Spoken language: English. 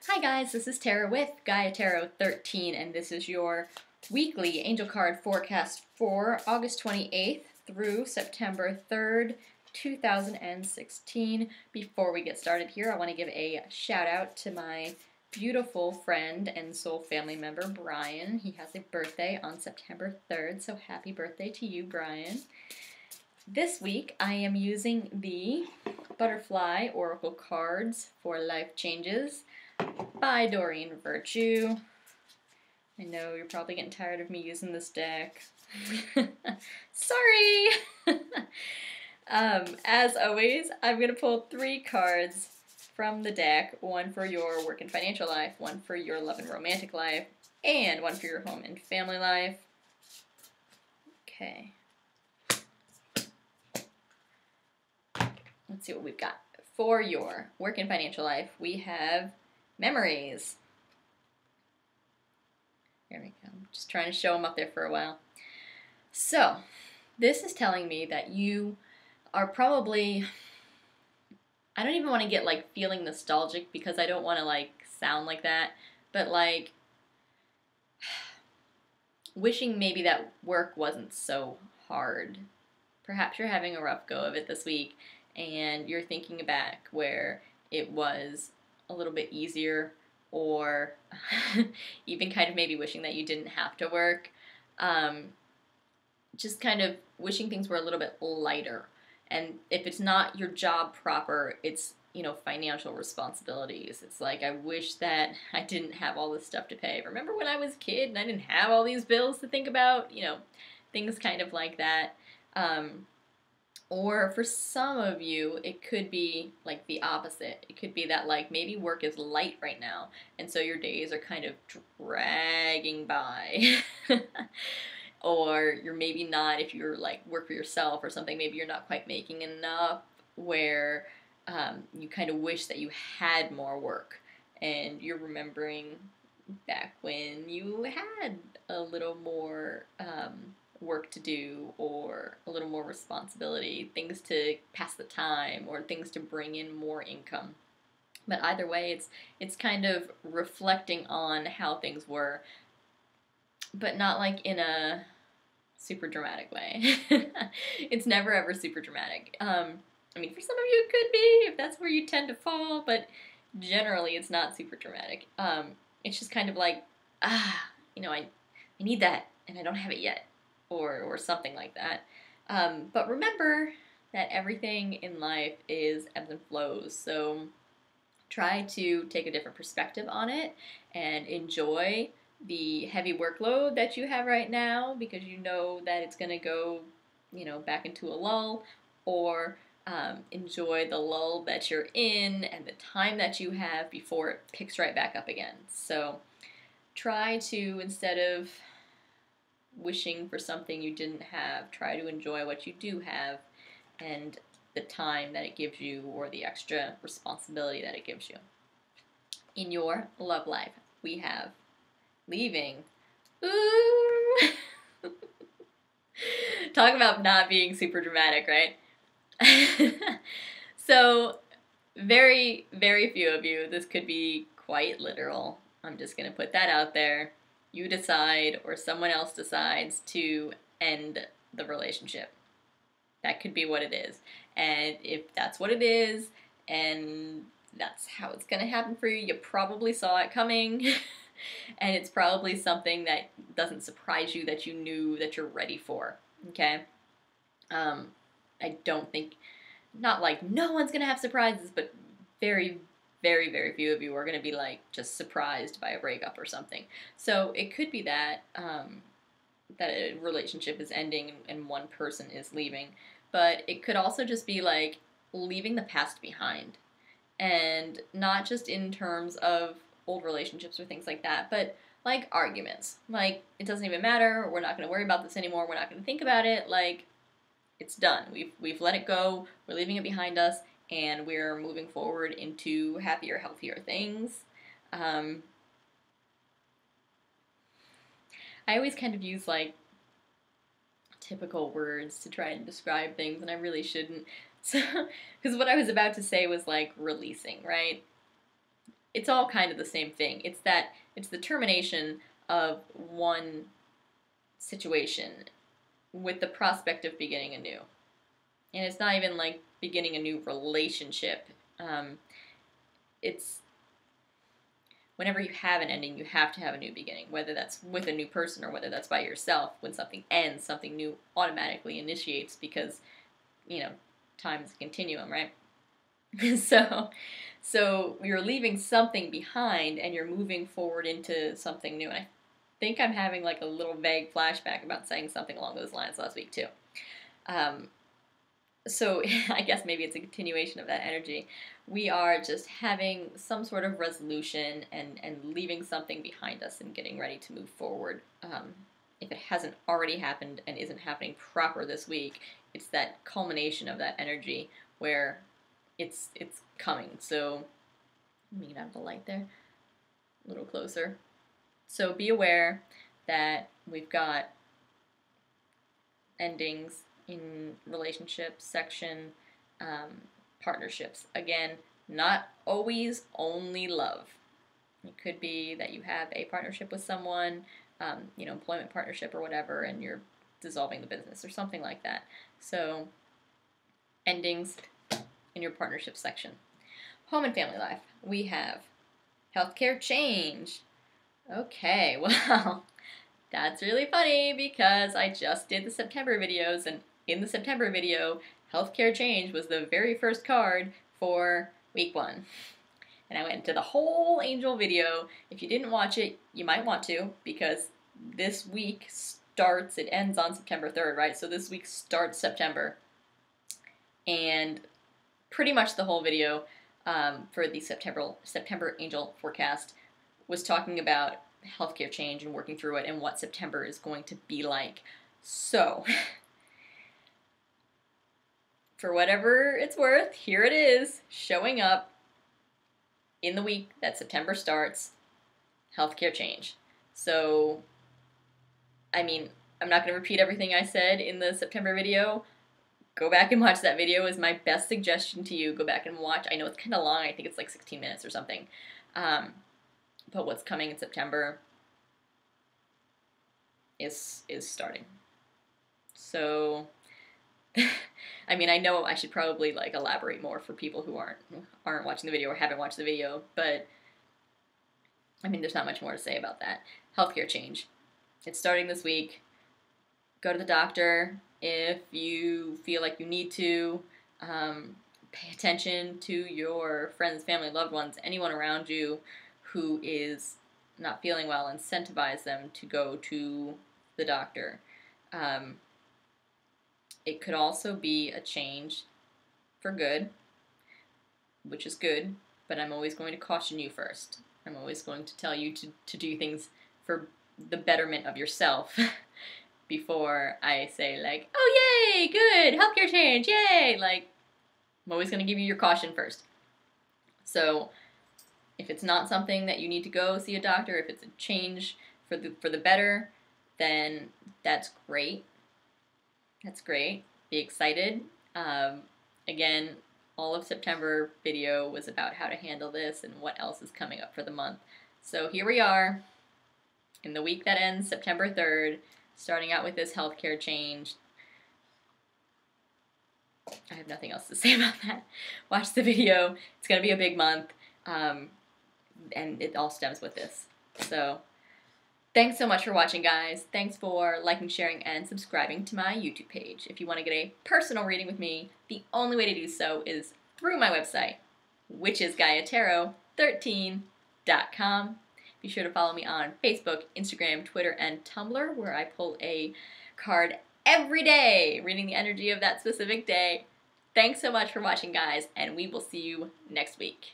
Hi guys, this is Tara with Gaia Tarot 13, and this is your weekly angel card forecast for August 28th through September 3rd, 2016. Before we get started here, I want to give a shout out to my beautiful friend and soul family member, Brian. He has a birthday on September 3rd, so happy birthday to you, Brian. This week, I am using the Butterfly Oracle cards for Life Changes by Doreen Virtue. I know you're probably getting tired of me using this deck. Sorry! As always, I'm going to pull 3 cards from the deck. One for your work and financial life, one for your love and romantic life, and one for your home and family life. Okay. Let's see what we've got. For your work and financial life, we have memories. There we go. I'm just trying to show them up there for a while. So, this is telling me that you are probably, I don't even want to get like feeling nostalgic because I don't want to like sound like that, but like wishing maybe that work wasn't so hard. Perhaps you're having a rough go of it this week and you're thinking back where it was a little bit easier, or even kind of maybe wishing that you didn't have to work. Just kind of wishing things were a little bit lighter. And if it's not your job proper, it's, financial responsibilities. It's like, I wish that I didn't have all this stuff to pay. Remember when I was a kid and I didn't have all these bills to think about? Things kind of like that. Or for some of you, it could be like the opposite. It could be that like maybe work is light right now, and so your days are kind of dragging by. Or you're maybe not, if you're like work for yourself or something, maybe you're not quite making enough where you kind of wish that you had more work, and you're remembering back when you had a little more work to do, or a little more responsibility, things to pass the time, or things to bring in more income. But either way, it's kind of reflecting on how things were, but not like in a super dramatic way. It's never ever super dramatic. For some of you it could be, if that's where you tend to fall, but generally it's not super dramatic. It's just kind of like, I need that, and I don't have it yet. Or something like that. But remember that everything in life is ebbs and flows, so try to take a different perspective on it and enjoy the heavy workload that you have right now, because you know that it's going to go, back into a lull, or enjoy the lull that you're in and the time that you have before it picks right back up again. So try to, instead of wishing for something you didn't have, try to enjoy what you do have and the time that it gives you, or the extra responsibility that it gives you. In your love life, we have leaving. Ooh! Talk about not being super dramatic, right? So, very, very few of you, this could be quite literal. I'm just going to put that out there. You decide, or someone else decides, to end the relationship. That could be what it is. And if that's what it is, and that's how it's going to happen for you, you probably saw it coming. And it's probably something that doesn't surprise you, that you knew that you're ready for. Okay? I don't think, not like no one's going to have surprises, but very, very, very few of you are going to be like just surprised by a breakup or something. So it could be that that a relationship is ending and one person is leaving, but it could also just be like leaving the past behind, and not just in terms of old relationships or things like that, but like arguments. Like, it doesn't even matter. We're not going to worry about this anymore. We're not going to think about it. Like, it's done. We've let it go. We're leaving it behind us, and we're moving forward into happier, healthier things. I always kind of use like typical words to try and describe things, and I really shouldn't. So, because what I was about to say was like releasing, right? it's all kind of the same thing. It's the termination of one situation with the prospect of beginning anew. And it's not even like beginning a new relationship. It's whenever you have an ending, you have to have a new beginning, whether that's with a new person or whether that's by yourself. When something ends, something new automatically initiates because, time is a continuum, right? So you're leaving something behind and you're moving forward into something new. And I think I'm having like a little vague flashback about saying something along those lines last week too. So I guess maybe it's a continuation of that energy. We are just having some sort of resolution and leaving something behind us and getting ready to move forward. If it hasn't already happened and isn't happening proper this week, it's that culmination of that energy where it's coming. So let me get out the light there a little closer. So be aware that we've got endings in relationships section, partnerships. Again, not always only love. It could be that you have a partnership with someone, employment partnership or whatever, and you're dissolving the business or something like that. So endings in your partnership section. Home and family life. We have healthcare change. Okay, well, that's really funny because I just did the September videos, and in the September video, healthcare change was the very first card for week 1. And I went into the whole angel video. If you didn't watch it, you might want to, because this week starts, it ends on September 3rd, right? So this week starts September. And pretty much the whole video for the September angel forecast was talking about healthcare change and working through it and what September is going to be like. So, for whatever it's worth, here it is, showing up in the week that September starts, healthcare change. So, I'm not going to repeat everything I said in the September video. Go back and watch that video is my best suggestion to you. Go back and watch. I know it's kind of long. I think it's like 16 minutes or something. But what's coming in September is starting. So, I know I should probably like elaborate more for people who aren't watching the video or haven't watched the video, but there's not much more to say about that. Healthcare change. It's starting this week. Go to the doctor if you feel like you need to. Pay attention to your friends, family, loved ones, anyone around you who is not feeling well. Incentivize them to go to the doctor. It could also be a change for good, which is good, but I'm always going to caution you first. I'm always going to tell you to do things for the betterment of yourself before I say like, oh yay, good, healthcare change, yay! Like, I'm always going to give you your caution first. So if it's not something that you need to go see a doctor, if it's a change for the better, then that's great. That's great. Be excited. Again, all of September video was about how to handle this and what else is coming up for the month. So here we are in the week that ends September 3rd, starting out with this healthcare change. I have nothing else to say about that. Watch the video. It's going to be a big month, and it all stems with this. So, thanks so much for watching, guys. Thanks for liking, sharing, and subscribing to my YouTube page. If you want to get a personal reading with me, the only way to do so is through my website, which is GaiaTarot13.com. Be sure to follow me on Facebook, Instagram, Twitter, and Tumblr, where I pull a card every day, reading the energy of that specific day. Thanks so much for watching, guys, and we will see you next week.